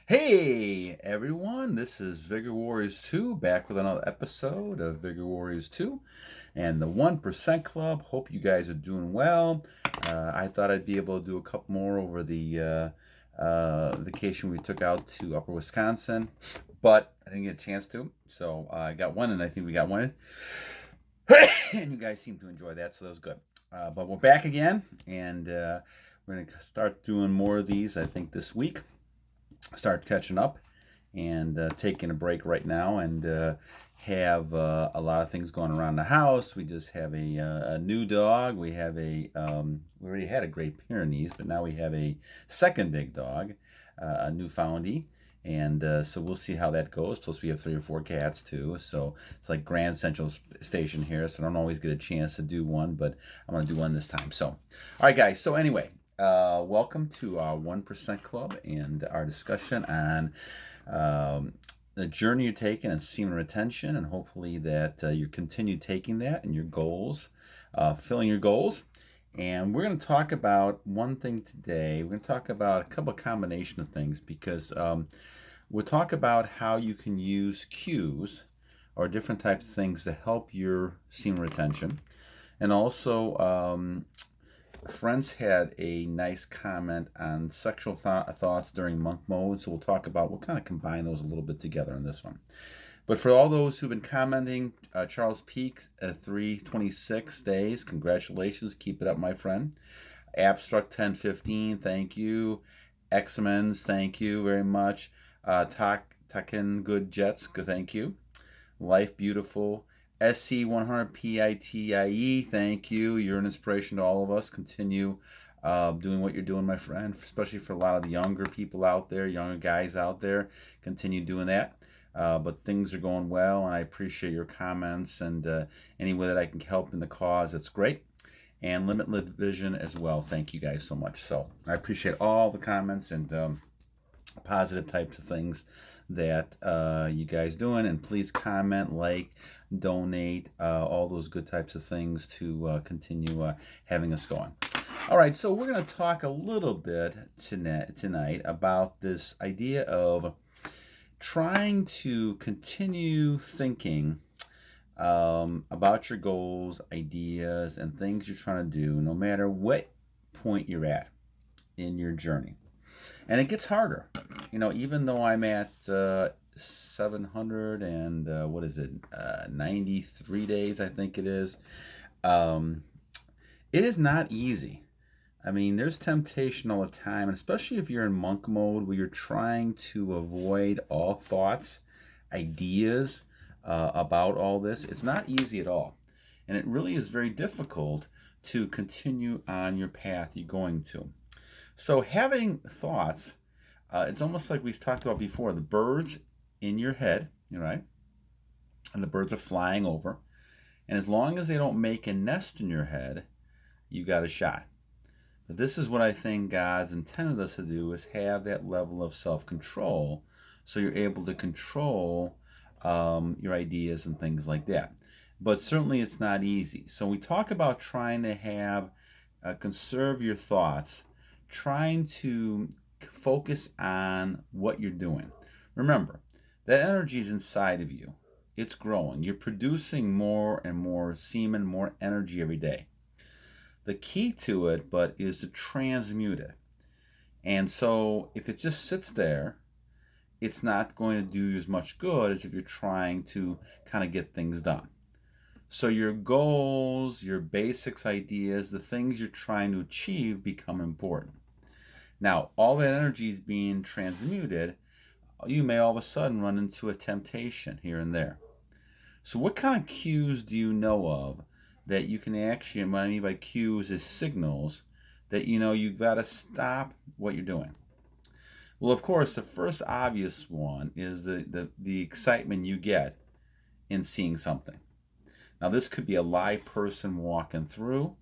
Hey everyone, this is Vigor Warriors 2 back with another episode of Vigor Warriors 2 and the 1% Club. Hope you guys are doing well. I thought I'd be able to do a couple more over the vacation we took out to Upper Wisconsin, but I didn't get a chance to. So I got one, and I think we got one in. And you guys seem to enjoy that, so that was good. But we're back again, and we're going to start doing more of these, I think, this week. Start catching up and taking a break right now and have a lot of things going around the house. We just have a new dog. We have we already had a Great Pyrenees, but now we have a second big dog, a Newfoundie. And so we'll see how that goes. Plus, we have 3 or 4 cats too. So it's like Grand Central Station here. So I don't always get a chance to do one, but I'm going to do one this time. So, all right, guys. So, anyway, welcome to our 1% Club and our discussion on the journey you're taking and semen retention, and hopefully that you continue taking that and your goals, filling your goals. And we're going to talk about one thing today. We're going to talk about a couple of combination of things because we'll talk about how you can use cues or different types of things to help your semen retention. And also, friends had a nice comment on sexual thoughts during monk mode, so we'll talk about, we'll kind of combine those a little bit together in this one. But for all those who've been commenting, Charles Peak, 326 days, congratulations, keep it up, my friend. Abstract 1015, thank you. X-Men's, thank you very much. Taken Good Jets, good, thank you. Life Beautiful. SC100PITIE, thank you. You're an inspiration to all of us. Continue doing what you're doing, my friend, especially for a lot of the younger people out there, younger guys out there. Continue doing that. But things are going well, and I appreciate your comments, and any way that I can help in the cause, it's great. And Limitless Vision as well. Thank you guys so much. So I appreciate all the comments and positive types of things that you guys doing, and please comment, like, donate, all those good types of things to continue having us going. All right, so we're going to talk a little bit tonight about this idea of trying to continue thinking about your goals, ideas, and things you're trying to do, no matter what point you're at in your journey. And it gets harder, even though I'm at 700 and 93 days, I think it is. It is not easy. I mean, there's temptation all the time, and especially if you're in monk mode where you're trying to avoid all thoughts, ideas about all this. It's not easy at all. And it really is very difficult to continue on your path you're going to. So having thoughts, it's almost like we talked about before, the birds in your head, right? And the birds are flying over. And as long as they don't make a nest in your head, you got a shot. But this is what I think God's intended us to do, is have that level of self-control so you're able to control your ideas and things like that. But certainly it's not easy. So we talk about trying to have, conserve your thoughts, trying to focus on what you're doing. Remember, that energy is inside of you. It's growing. You're producing more and more semen, more energy every day. The key to it, but, is to transmute it. And so if it just sits there, it's not going to do you as much good as if you're trying to kind of get things done. So your goals, your basics, ideas, the things you're trying to achieve become important. Now, all that energy is being transmuted. You may all of a sudden run into a temptation here and there. So what kind of cues do you know of that you can actually, and what I mean by cues is signals, that you've got to stop what you're doing? Well, of course, the first obvious one is the excitement you get in seeing something. Now, this could be a live person walking through,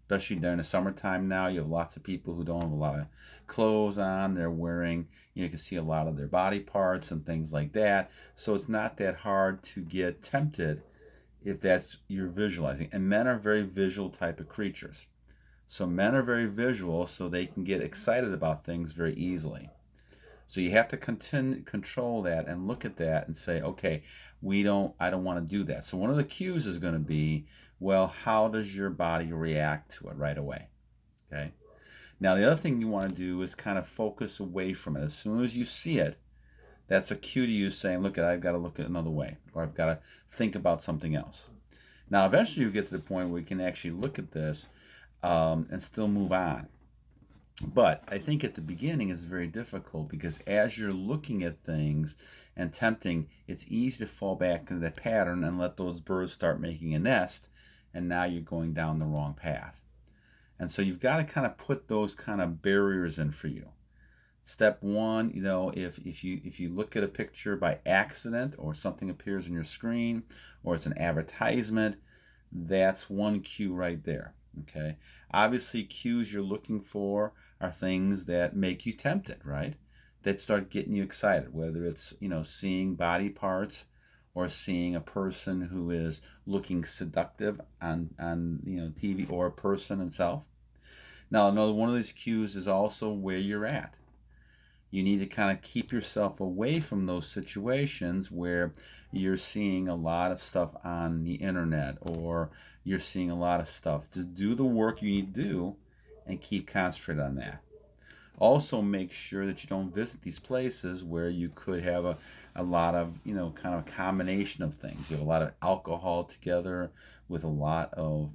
especially during the summertime now. You have lots of people who don't have a lot of clothes on. They're wearing, you can see a lot of their body parts and things like that. So it's not that hard to get tempted if that's you're visualizing. And men are very visual type of creatures. So men are very visual, so they can get excited about things very easily. So you have to control that and look at that and say, okay, I don't want to do that. So one of the cues is going to be, well, how does your body react to it right away? Okay. Now the other thing you want to do is kind of focus away from it. As soon as you see it, that's a cue to you saying, look, I've got to look at another way, or I've got to think about something else. Now, eventually you get to the point where you can actually look at this and still move on. But I think at the beginning it's very difficult because as you're looking at things and tempting, it's easy to fall back into that pattern and let those birds start making a nest, and now you're going down the wrong path. And so you've got to kind of put those kind of barriers in for you. Step one, if you look at a picture by accident or something appears on your screen or it's an advertisement, that's one cue right there. Okay. Obviously, cues you're looking for are things that make you tempted, right? That start getting you excited, whether it's, seeing body parts or seeing a person who is looking seductive on TV, or a person itself. Now, another one of these cues is also where you're at. You need to kind of keep yourself away from those situations where you're seeing a lot of stuff on the internet or you're seeing a lot of stuff. Just do the work you need to do and keep concentrated on that. Also, make sure that you don't visit these places where you could have a lot of, kind of a combination of things. You have a lot of alcohol together with a lot of,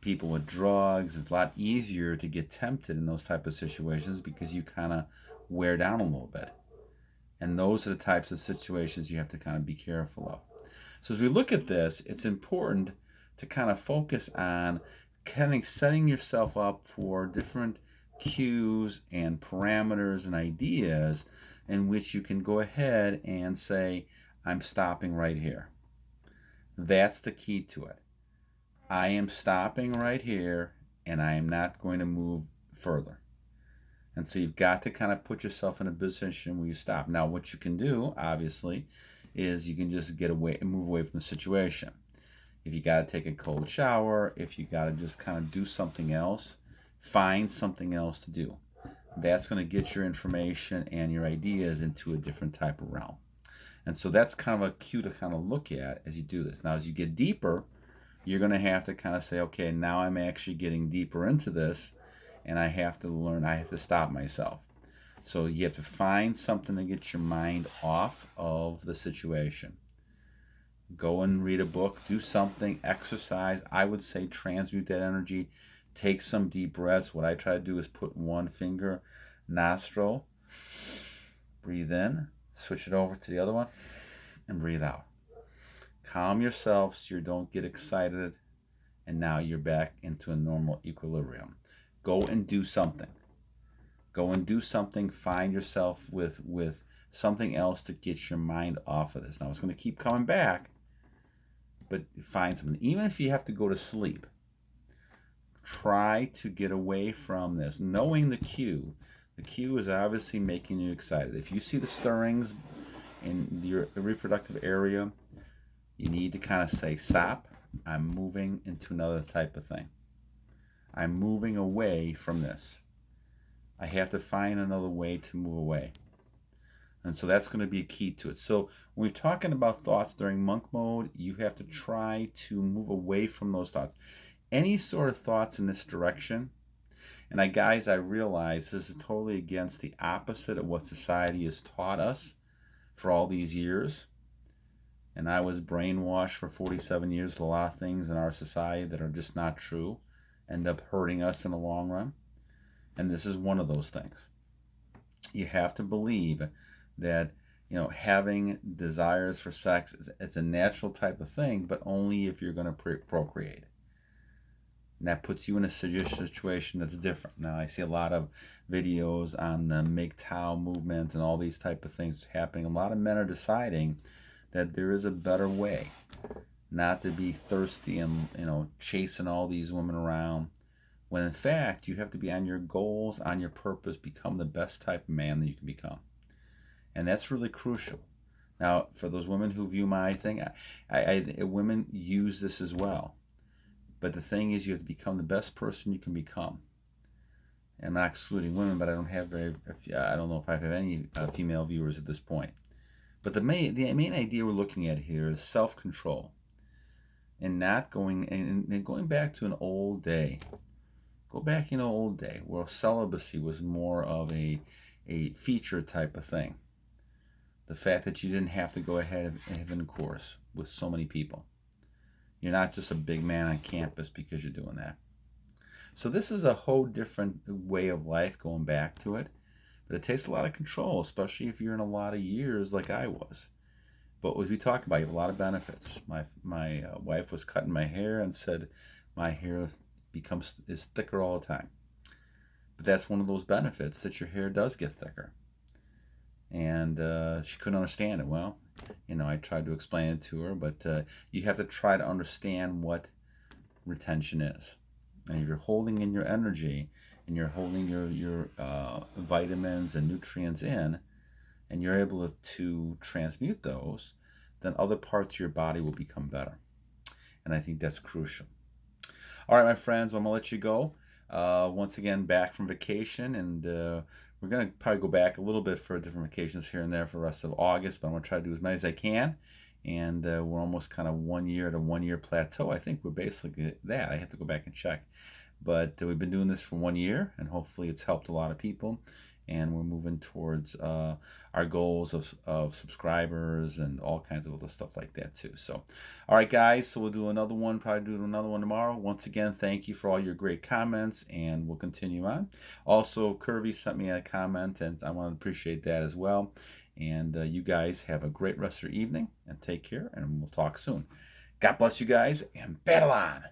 people with drugs. It's a lot easier to get tempted in those type of situations because you kind of wear down a little bit. And those are the types of situations you have to kind of be careful of. So as we look at this, it's important to kind of focus on kind of setting yourself up for different cues and parameters and ideas in which you can go ahead and say, I'm stopping right here. That's the key to it. I am stopping right here and I am not going to move further. And so you've got to kind of put yourself in a position where you stop. Now, what you can do, obviously, is you can just get away and move away from the situation. If you got to take a cold shower, if you got to just kind of do something else, find something else to do. That's going to get your information and your ideas into a different type of realm. And so that's kind of a cue to kind of look at as you do this. Now, as you get deeper, you're going to have to kind of say, okay, now I'm actually getting deeper into this and I have to learn, I have to stop myself. So you have to find something to get your mind off of the situation. Go and read a book, do something, exercise. I would say transmute that energy, take some deep breaths. What I try to do is put one finger, nostril, breathe in, switch it over to the other one, and breathe out. Calm yourself so you don't get excited, and now you're back into a normal equilibrium. Go and do something. Go and do something. Find yourself with something else to get your mind off of this. Now, it's going to keep coming back, but find something. Even if you have to go to sleep, try to get away from this. Knowing the cue is obviously making you excited. If you see the stirrings in your reproductive area, you need to kind of say, stop, I'm moving into another type of thing. I'm moving away from this. I have to find another way to move away. And so that's going to be a key to it. So when we're talking about thoughts during monk mode, you have to try to move away from those thoughts. Any sort of thoughts in this direction, and I realize this is totally against the opposite of what society has taught us for all these years. And I was brainwashed for 47 years with a lot of things in our society that are just not true, end up hurting us in the long run. And this is one of those things. You have to believe that, having desires for sex, it's a natural type of thing, but only if you're going to procreate. And that puts you in a situation that's different. Now, I see a lot of videos on the MGTOW movement and all these type of things happening. A lot of men are deciding that there is a better way, not to be thirsty and chasing all these women around, when in fact you have to be on your goals, on your purpose, become the best type of man that you can become. And that's really crucial. Now, for those women who view my thing, women use this as well. But the thing is, you have to become the best person you can become. I'm not excluding women, but I don't have I don't know if I have any female viewers at this point. But the main idea we're looking at here is self-control, and not going back to an old day. Go back in an old day where celibacy was more of a feature type of thing. The fact that you didn't have to go ahead and have intercourse with so many people. You're not just a big man on campus because you're doing that. So this is a whole different way of life going back to it. But it takes a lot of control, especially if you're in a lot of years like I was. But as we talked about, you have a lot of benefits. My wife was cutting my hair and said my hair is thicker all the time. But that's one of those benefits, that your hair does get thicker. And she couldn't understand it. Well, I tried to explain it to her, but you have to try to understand what retention is. And if you're holding in your energy and you're holding your vitamins and nutrients in, and you're able to transmute those, then other parts of your body will become better. And I think that's crucial. All right, my friends, I'm going to let you go. Once again, back from vacation, and we're going to probably go back a little bit for different vacations here and there for the rest of August, but I'm going to try to do as many as I can. And we're almost kind of 1 year to 1 year plateau. I think we're basically that. I have to go back and check. But we've been doing this for 1 year, and hopefully it's helped a lot of people. And we're moving towards our goals of subscribers and all kinds of other stuff like that too. So, all right, guys, so we'll do another one, probably do another one tomorrow. Once again, thank you for all your great comments, and we'll continue on. Also, Curvy sent me a comment, and I want to appreciate that as well. And you guys have a great rest of your evening, and take care, and we'll talk soon. God bless you guys, and battle on!